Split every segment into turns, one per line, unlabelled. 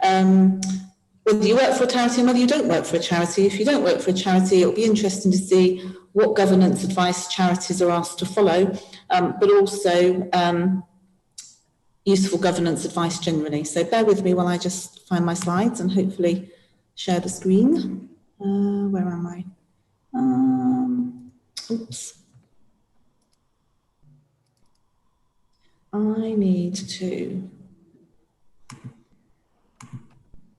whether you work for a charity and whether you don't work for a charity. If you don't work for a charity, it'll be interesting to see what governance advice charities are asked to follow, but also useful governance advice generally. So bear with me while I just find my slides and hopefully share the screen. Where am I? Oops. I need to,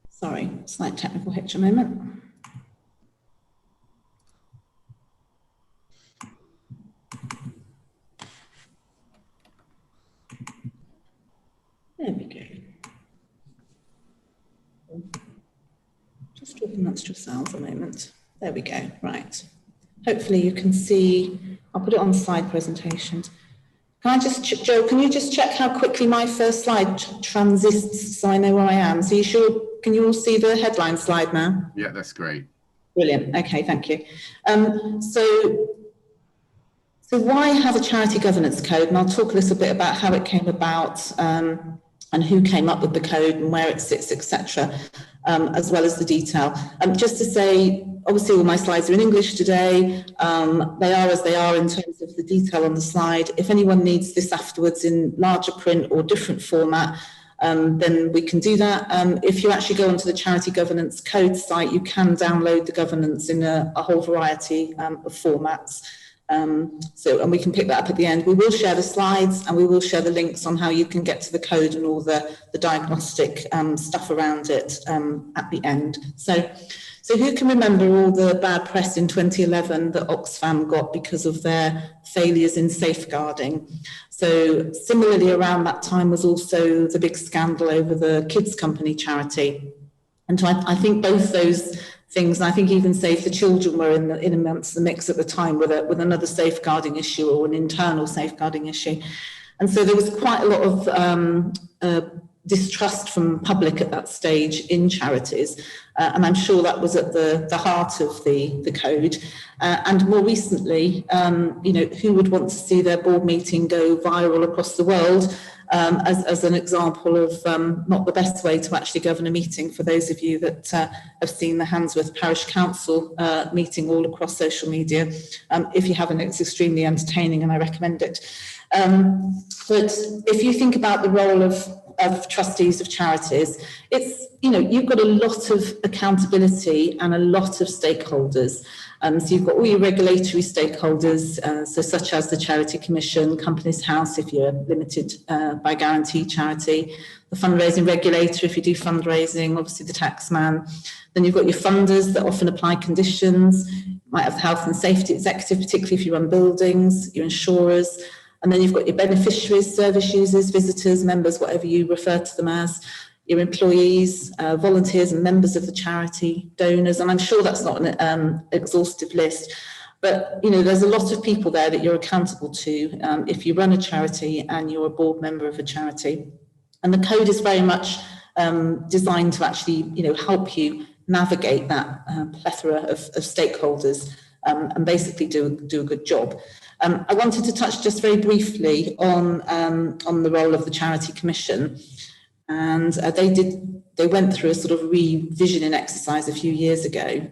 sorry, slight technical hitch a moment. There we go. Just talking amongst yourselves a moment. There we go, right. Hopefully you can see, I'll put it on slide presentations. Can I just, Joe, can you just check how quickly my first slide transits so I know where I am? So you sure, can you all see the headline slide now?
Yeah, that's great. Brilliant,
okay, thank you. So why have a charity governance code? And I'll talk a little bit about how it came about and who came up with the code and where it sits, etc., as well as the detail. Just to say, obviously all my slides are in English today. They are as they are in terms of the detail on the slide. If anyone needs this afterwards in larger print or different format, then we can do that. If you actually go onto the Charity Governance Code site, you can download the governance in a whole variety of formats. And we can pick that up at the end. We will share the slides and we will share the links on how you can get to the code and all the diagnostic stuff around it at the end. So who can remember all the bad press in 2011 that Oxfam got because of their failures in safeguarding? So similarly around that time was also the big scandal over the Kids Company charity. And so I think both those things, and I think even Save the Children were in amongst the mix at the time with another safeguarding issue or an internal safeguarding issue. And so there was quite a lot of distrust from public at that stage in charities. And I'm sure that was at the heart of the code. And more recently, who would want to see their board meeting go viral across the world as an example of not the best way to actually govern a meeting, for those of you that have seen the Handsworth Parish Council meeting all across social media. If you haven't, it's extremely entertaining and I recommend it. But if you think about the role of trustees of charities, it's, you've got a lot of accountability and a lot of stakeholders. So you've got all your regulatory stakeholders, so such as the Charity Commission, Companies House if you're limited by guarantee charity, the fundraising regulator if you do fundraising, obviously the taxman. Then you've got your funders that often apply conditions, you might have the health and safety executive, particularly if you run buildings, your insurers. And then you've got your beneficiaries, service users, visitors, members, whatever you refer to them as, your employees, volunteers and members of the charity, donors. And I'm sure that's not an exhaustive list, but there's a lot of people there that you're accountable to if you run a charity and you're a board member of a charity. And the code is very much designed to actually help you navigate that plethora of stakeholders and basically do a good job. I wanted to touch just very briefly on the role of the Charity Commission, and they went through a sort of revisioning exercise a few years ago,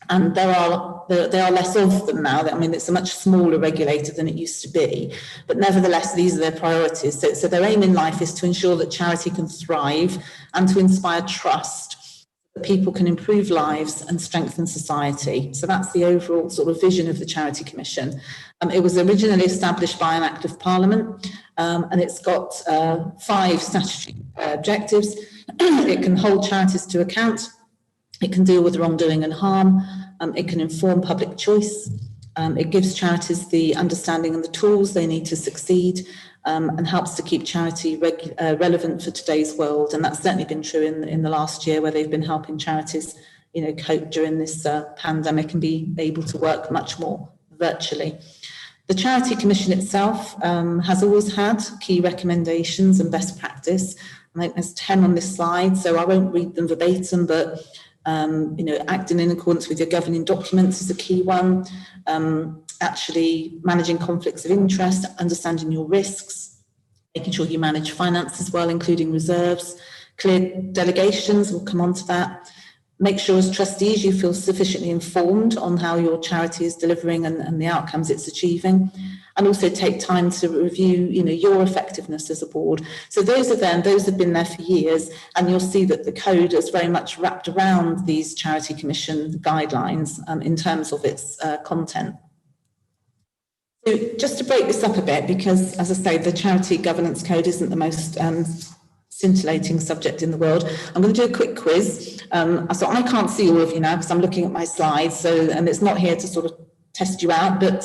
and there are less of them now. I mean, it's a much smaller regulator than it used to be, but nevertheless, these are their priorities. So their aim in life is to ensure that charity can thrive and to inspire trust, that people can improve lives and strengthen society. So that's the overall sort of vision of the Charity Commission. It was originally established by an Act of Parliament, and it's got 5 statutory objectives. It can hold charities to account, it can deal with wrongdoing and harm, it can inform public choice, it gives charities the understanding and the tools they need to succeed, and helps to keep charity relevant for today's world. And that's certainly been true in the last year, where they've been helping charities cope during this pandemic and be able to work much more virtually. The Charity Commission itself has always had key recommendations and best practice. I think there's 10 on this slide, so I won't read them verbatim, but acting in accordance with your governing documents is a key one. Actually managing conflicts of interest, understanding your risks, making sure you manage finances well, including reserves, Clear delegations, we'll come on to that. Make sure as trustees you feel sufficiently informed on how your charity is delivering and the outcomes it's achieving, and also take time to review, your effectiveness as a board. So those have been there for years, and you'll see that the code is very much wrapped around these Charity Commission guidelines in terms of its content. So just to break this up a bit, because as I say, the Charity Governance Code isn't the most scintillating subject in the world. I'm going to do a quick quiz. So I can't see all of you now because I'm looking at my slides, and it's not here to sort of test you out, but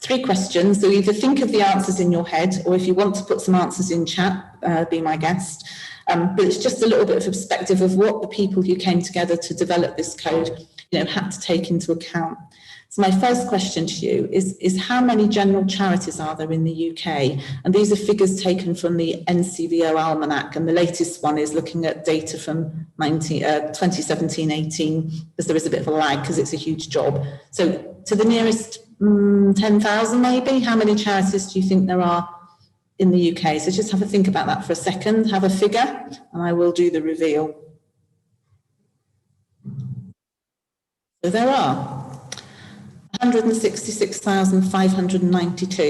3 questions. So either think of the answers in your head, or if you want to put some answers in chat, be my guest. But it's just a little bit of a perspective of what the people who came together to develop this code, had to take into account. So my first question to you is how many general charities are there in the UK? And these are figures taken from the NCVO Almanac, and the latest one is looking at data from 2017-18, because there is a bit of a lag because it's a huge job. So to the nearest 10,000 maybe, how many charities do you think there are in the UK? So just have a think about that for a second, have a figure, and I will do the reveal. So there are 166,592. I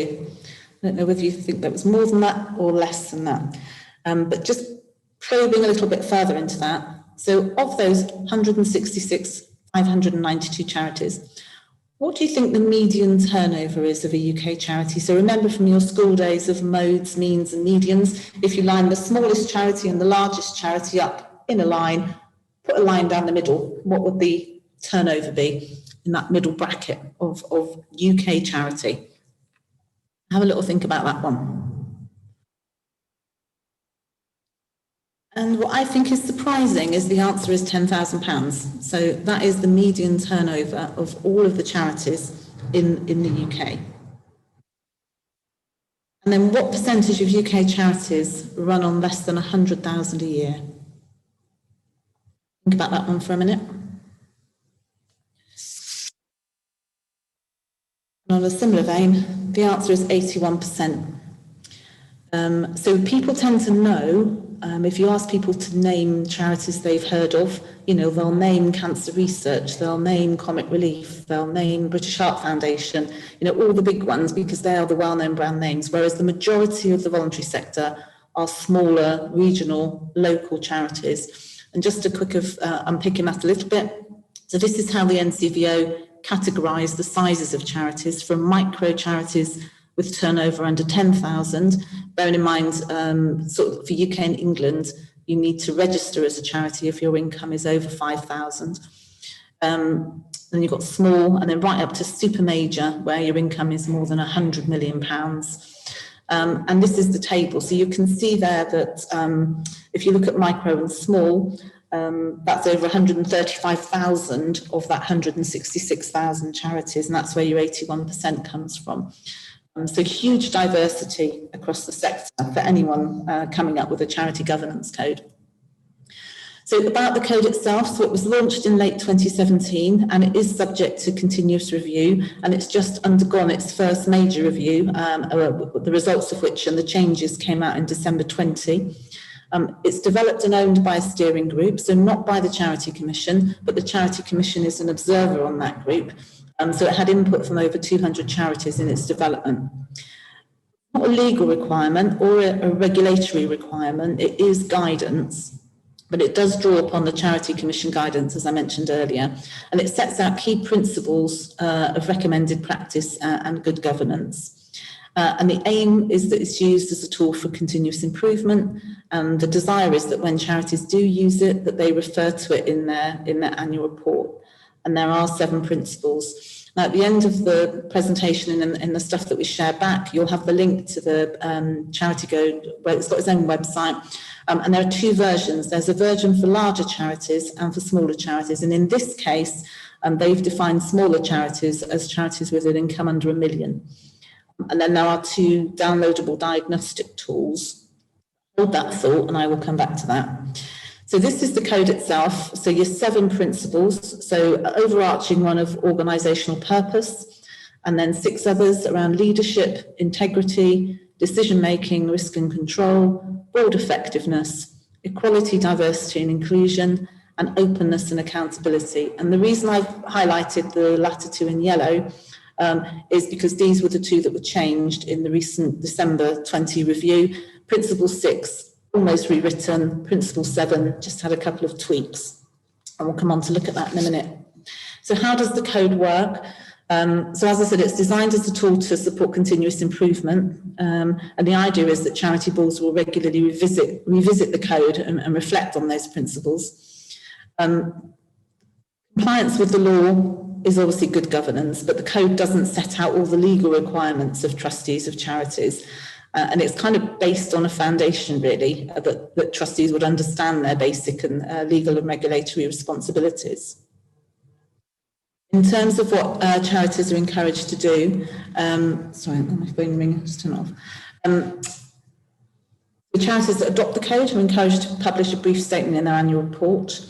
don't know whether you think that was more than that or less than that. But just probing a little bit further into that. So of those 166,592 charities, what do you think the median turnover is of a UK charity? So remember from your school days of modes, means and medians, if you line the smallest charity and the largest charity up in a line, put a line down the middle, what would the turnover be in that middle bracket of UK charity? Have a little think about that one. And what I think is surprising is the answer is £10,000. So that is the median turnover of all of the charities in the UK. And then what percentage of UK charities run on less than 100,000 a year? Think about that one for a minute. And on a similar vein, the answer is 81%. So people tend to know, if you ask people to name charities they've heard of, they'll name Cancer Research, they'll name Comic Relief, they'll name British Heart Foundation, all the big ones because they are the well-known brand names, whereas the majority of the voluntary sector are smaller, regional, local charities. And just a quick of unpicking that a little bit. So this is how the NCVO categorise the sizes of charities, from micro charities with turnover under 10,000. Bearing in mind, sort of for UK and England, you need to register as a charity if your income is over 5,000. Then you've got small, and then right up to super major, where your income is more than £100 million. And this is the table. So you can see there that if you look at micro and small, that's over 135,000 of that 166,000 charities, and that's where your 81% comes from. So huge diversity across the sector for anyone coming up with a charity governance code. So about the code itself, so it was launched in late 2017, and it is subject to continuous review, and it's just undergone its first major review, the results of which and the changes came out in December 20. It's developed and owned by a steering group, so not by the Charity Commission, but the Charity Commission is an observer on that group. So it had input from over 200 charities in its development. Not a legal requirement or a regulatory requirement, it is guidance, but it does draw upon the Charity Commission guidance, as I mentioned earlier, and it sets out key principles of recommended practice and good governance. And the aim is that it's used as a tool for continuous improvement, and the desire is that when charities do use it, that they refer to it in their annual report. And there are 7 principles. Now, at the end of the presentation and in the stuff that we share back, you'll have the link to the Charity Code, where it's got its own website. And there are 2 versions. There's a version for larger charities and for smaller charities. And in this case, they've defined smaller charities as charities with an income under £1 million. And then there are 2 downloadable diagnostic tools. Hold that thought, and I will come back to that. So this is the code itself. So your 7 principles. So overarching one of organisational purpose, and then 6 others around leadership, integrity, decision-making, risk and control, board effectiveness, equality, diversity and inclusion, and openness and accountability. And the reason I've highlighted the latter two in yellow is because these were the two that were changed in the recent December 20 review. Principle 6, almost rewritten. Principle 7 just had a couple of tweaks. And we'll come on to look at that in a minute. So how does the code work? So as I said, it's designed as a tool to support continuous improvement. And the idea is that charity boards will regularly revisit the code and reflect on those principles. Compliance with the law is obviously good governance, but the code doesn't set out all the legal requirements of trustees of charities. And it's kind of based on a foundation, really, that trustees would understand their basic and legal and regulatory responsibilities. In terms of what charities are encouraged to do, sorry, my phone ringing, just turn it off. The charities that adopt the code are encouraged to publish a brief statement in their annual report.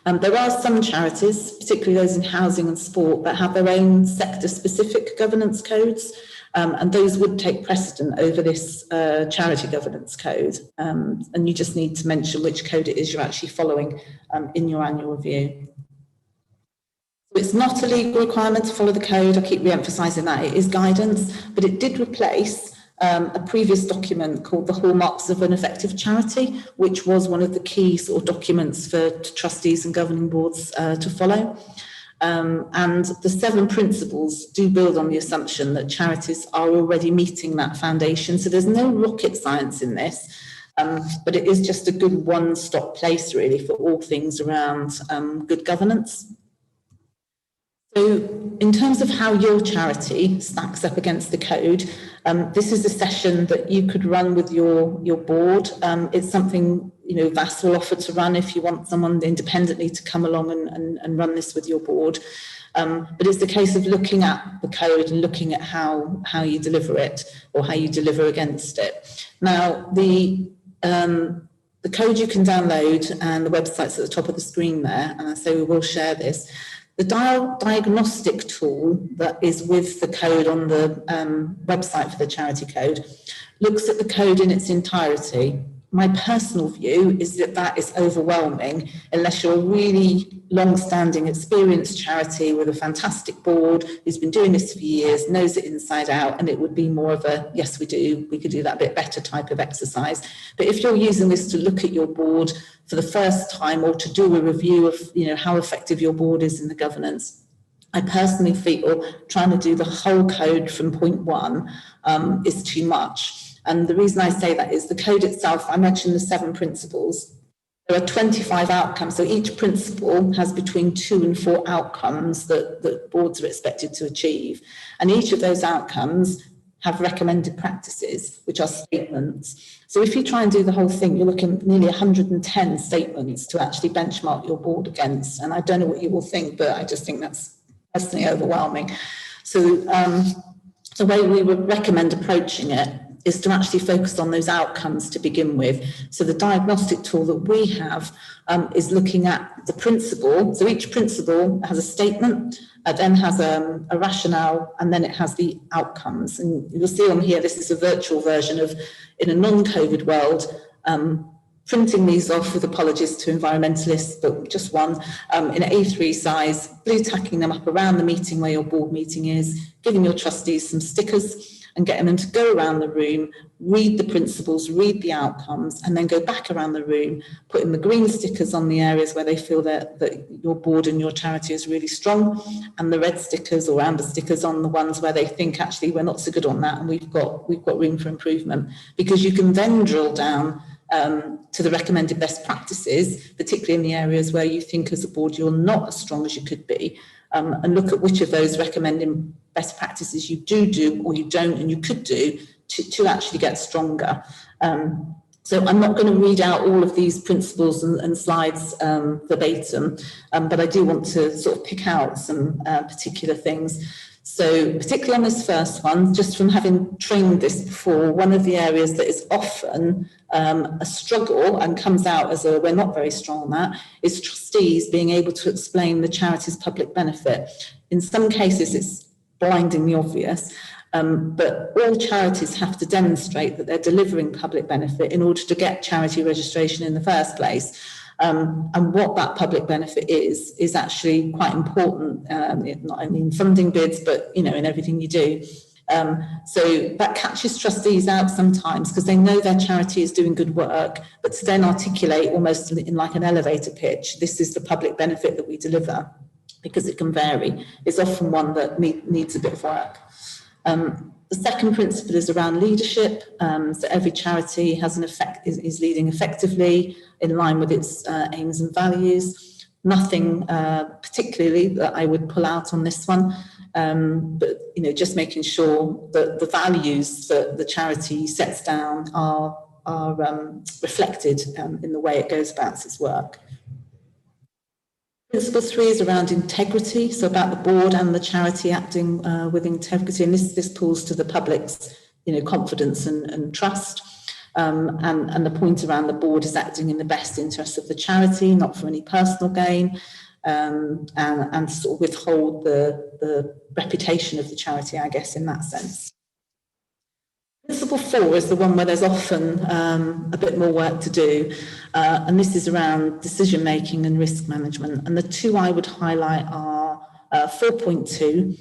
There are some charities, particularly those in housing and sport, that have their own sector-specific governance codes, and those would take precedent over this charity governance code. And you just need to mention which code it is you're actually following in your annual review. It's not a legal requirement to follow the code. I keep re-emphasising that. It is guidance, but it did replace a previous document called the Hallmarks of an Effective Charity, which was one of the key sort of documents for trustees and governing boards to follow. And the 7 principles do build on the assumption that charities are already meeting that foundation. So there's no rocket science in this, but it is just a good one-stop place, really, for all things around good governance. So in terms of how your charity stacks up against the code, this is a session that you could run with your board. It's something, you know, VAS will offer to run if you want someone independently to come along and run this with your board. But it's a case of looking at the code and looking at how you deliver it or how you deliver against it. Now, the code you can download, and the website's at the top of the screen there, and I say we will share this. The diagnostic tool that is with the code on the website for the charity code looks at the code in its entirety. My personal view is that that is overwhelming unless you're a really long-standing, experienced charity with a fantastic board who's been doing this for years, knows it inside out, and it would be more of a, yes, we could do that a bit better type of exercise. But if you're using this to look at your board for the first time or to do a review of, you know, how effective your board is in the governance, I personally feel trying to do the whole code from point 1 is too much. And the reason I say that is the code itself, I mentioned the 7 principles. There are 25 outcomes, so each principle has between 2 and 4 outcomes that boards are expected to achieve. And each of those outcomes have recommended practices, which are statements. So if you try and do the whole thing, you're looking at nearly 110 statements to actually benchmark your board against. And I don't know what you will think, but I just think that's personally overwhelming. So the way we would recommend approaching it is to actually focus on those outcomes to begin with. So the diagnostic tool that we have is looking at the principle. So each principle has a statement, then has a rationale, and then it has the outcomes. And you'll see on here, this is a virtual version of, in a non-COVID world, printing these off with apologies to environmentalists, but just one, in an A3 size, blue tacking them up around the meeting where your board meeting is, giving your trustees some stickers, and getting them to go around the room, read the principles, read the outcomes, and then go back around the room, putting the green stickers on the areas where they feel that your board and your charity is really strong, and the red stickers or amber stickers on the ones where they think, actually, we're not so good on that, and we've got room for improvement. Because you can then drill down to the recommended best practices, particularly in the areas where you think as a board you're not as strong as you could be, and look at which of those recommending best practices you do or you don't and you could do to actually get stronger. So I'm not going to read out all of these principles and slides verbatim, but I do want to sort of pick out some particular things. So particularly on this first one, just from having trained this before, one of the areas that is often a struggle and comes out as a we're not very strong on that is trustees being able to explain the charity's public benefit. In some cases, it's blindingly obvious. But all charities have to demonstrate that they're delivering public benefit in order to get charity registration in the first place. And what that public benefit is actually quite important, not only in funding bids, but in everything you do. So that catches trustees out sometimes because they know their charity is doing good work, but to then articulate almost in like an elevator pitch, this is the public benefit that we deliver, because it can vary, is often one that needs a bit of work. The second principle is around leadership. So every charity has is leading effectively in line with its aims and values. Nothing particularly that I would pull out on this one, but just making sure that the values that the charity sets down are reflected in the way it goes about its work. Principle 3 is around integrity, so about the board and the charity acting with integrity, and this pulls to the public's confidence and trust, and the point around the board is acting in the best interest of the charity, not for any personal gain, and sort of withhold the reputation of the charity, I guess, in that sense. Principle 4 is the one where there's often a bit more work to do, and this is around decision making and risk management. And the two I would highlight are 4.2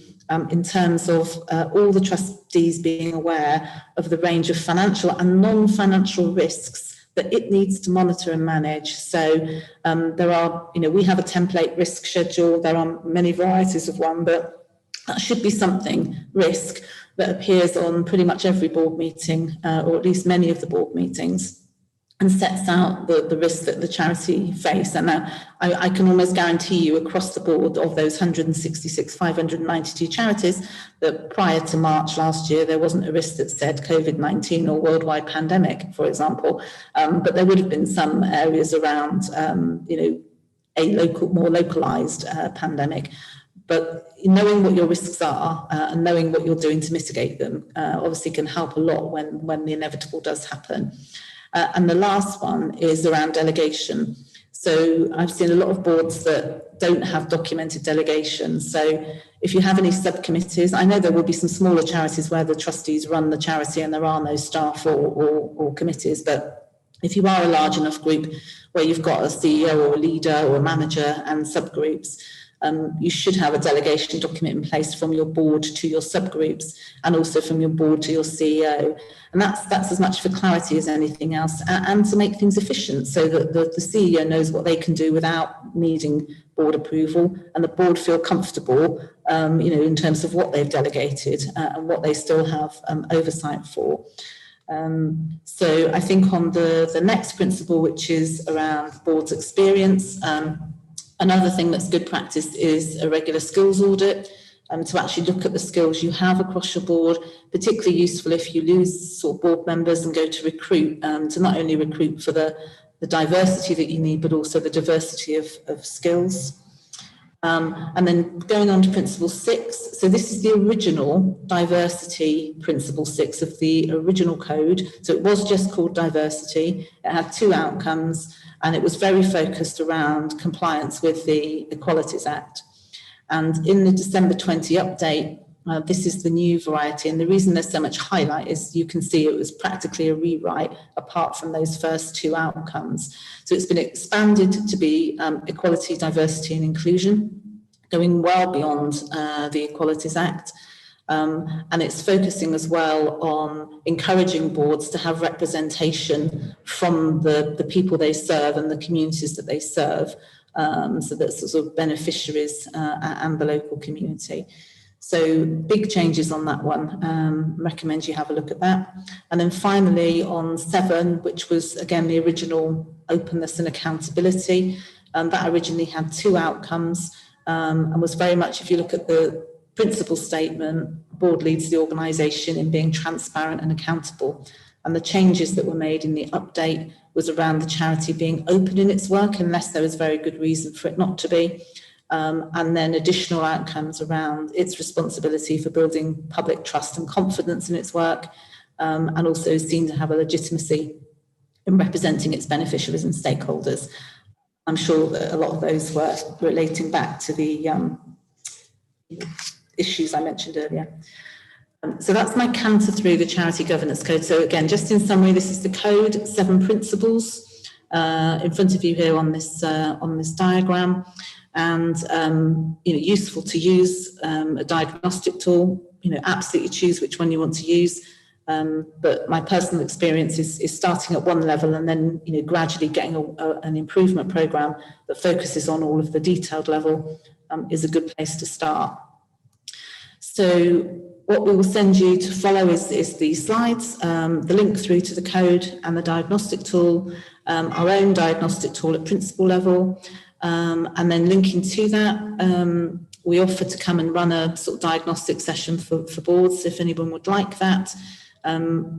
in terms of all the trustees being aware of the range of financial and non-financial risks that it needs to monitor and manage. So there are, we have a template risk schedule. There are many varieties of one, but that should be something, risk, that appears on pretty much every board meeting, or at least many of the board meetings, and sets out the risks that the charity face. And now I can almost guarantee you across the board of those 166, 592 charities that prior to March last year, there wasn't a risk that said COVID-19 or worldwide pandemic, for example. But there would have been some areas around, a more localized pandemic. But knowing what your risks are and knowing what you're doing to mitigate them obviously can help a lot when the inevitable does happen. And the last one is around delegation. So I've seen a lot of boards that don't have documented delegation. So if you have any subcommittees, I know there will be some smaller charities where the trustees run the charity and there are no staff or committees, but if you are a large enough group where you've got a CEO or a leader or a manager and subgroups, you should have a delegation document in place from your board to your subgroups and also from your board to your CEO. And that's as much for clarity as anything else, and to make things efficient so that the CEO knows what they can do without needing board approval, and the board feel comfortable, in terms of what they've delegated and what they still have oversight for. So I think on the next principle, which is around board's experience, another thing that's good practice is a regular skills audit, to actually look at the skills you have across your board, particularly useful if you lose sort of board members and go to recruit, to not only recruit for the diversity that you need, but also the diversity of skills. And then going on to principle 6, so this is the original diversity principle 6 of the original code. So it was just called diversity. It had 2 outcomes, and it was very focused around compliance with the Equalities Act. And in the December 20 update, this is the new variety. And the reason there's so much highlight is you can see it was practically a rewrite apart from those first 2 outcomes. So it's been expanded to be equality, diversity and inclusion, going well beyond the Equalities Act. And it's focusing as well on encouraging boards to have representation from the people they serve and the communities that they serve, so that's sort of beneficiaries and the local community. So big changes on that one. Recommend you have a look at that. And then finally on 7, which was again the original openness and accountability, that originally had 2 outcomes, and was very much, if you look at the principal statement, board leads the organisation in being transparent and accountable. And the changes that were made in the update was around the charity being open in its work unless there was very good reason for it not to be. And then additional outcomes around its responsibility for building public trust and confidence in its work, and also seen to have a legitimacy in representing its beneficiaries and stakeholders. I'm sure that a lot of those were relating back to the issues I mentioned earlier. So that's my canter through the Charity Governance Code. So again, just in summary, this is the code, 7 principles in front of you here on this diagram, and useful to use, a diagnostic tool. Absolutely choose which one you want to use. But my personal experience is starting at one level and then gradually getting an improvement program that focuses on all of the detailed level is a good place to start. So what we will send you to follow is these slides, the link through to the code and the diagnostic tool, our own diagnostic tool at principal level, and then linking to that, we offer to come and run a sort of diagnostic session for boards if anyone would like that.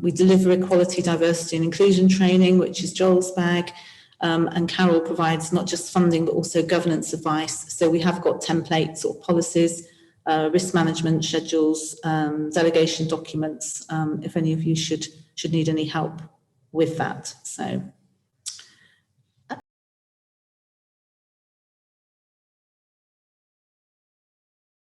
We deliver equality, diversity and inclusion training, which is Joel's bag, and Carol provides not just funding but also governance advice. So we have got templates or policies, risk management schedules, delegation documents, if any of you should need any help with that. So